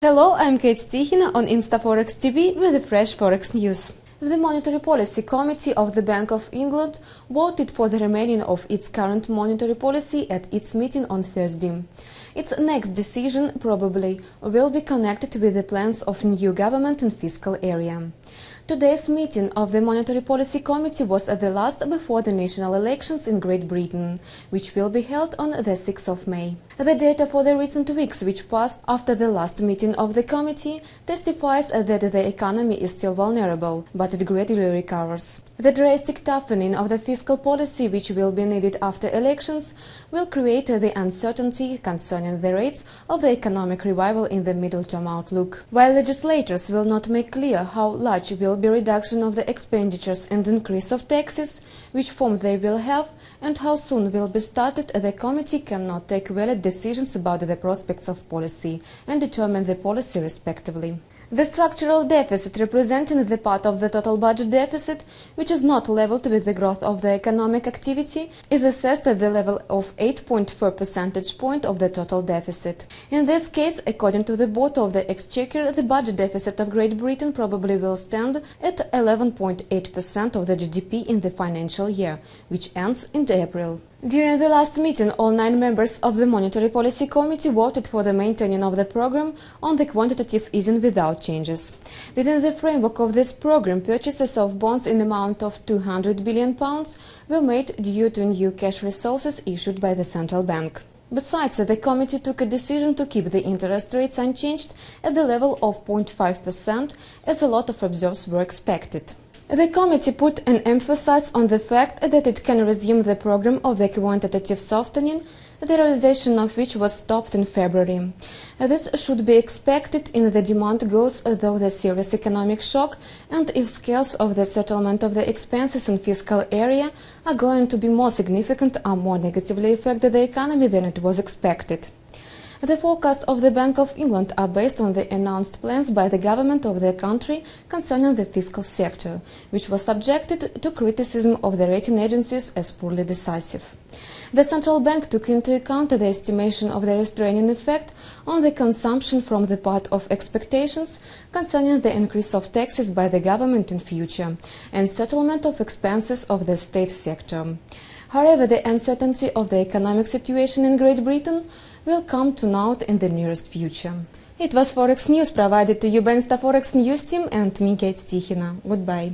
Hello, I'm Kate Tichina on InstaForex TV with the fresh Forex news. The Monetary Policy Committee of the Bank of England voted for the remaining of its current monetary policy at its meeting on Thursday. Its next decision probably will be connected with the plans of new government in fiscal area. Today's meeting of the Monetary Policy Committee was the last before the national elections in Great Britain, which will be held on the 6th of May. The data for the recent weeks which passed after the last meeting of the committee testifies that the economy is still vulnerable, but it gradually recovers. The drastic toughening of the fiscal policy, which will be needed after elections, will create the uncertainty concerning the rates of the economic revival in the middle-term outlook. While legislators will not make clear how large will be reduction of the expenditures and increase of taxes, which form they will have, and how soon will be started, the committee cannot take valid decisions about the prospects of policy and determine the policy respectively. The structural deficit, representing the part of the total budget deficit which is not leveled with the growth of the economic activity, is assessed at the level of 8.4 percentage point of the total deficit. In this case, according to the Board of the Exchequer, the budget deficit of Great Britain probably will stand at 11.8% of the GDP in the financial year, which ends in April. During the last meeting, all 9 members of the Monetary Policy Committee voted for the maintaining of the program on the quantitative easing without changes. Within the framework of this program, purchases of bonds in the amount of £200 billion were made due to new cash resources issued by the central bank. Besides, the committee took a decision to keep the interest rates unchanged at the level of 0.5%, as a lot of observers were expected. The committee put an emphasis on the fact that it can resume the program of the quantitative softening, the realization of which was stopped in February. This should be expected in the demand goes through the serious economic shock, and if scales of the settlement of the expenses in fiscal area are going to be more significant or more negatively affect the economy than it was expected. The forecasts of the Bank of England are based on the announced plans by the government of the country concerning the fiscal sector, which was subjected to criticism of the rating agencies as poorly decisive. The central bank took into account the estimation of the restraining effect on the consumption from the part of expectations concerning the increase of taxes by the government in future and settlement of expenses of the state sector. However, the uncertainty of the economic situation in Great Britain will come to naught in the nearest future. It was Forex News provided to you by InstaForex News Team and me, Kate Tichina. Goodbye.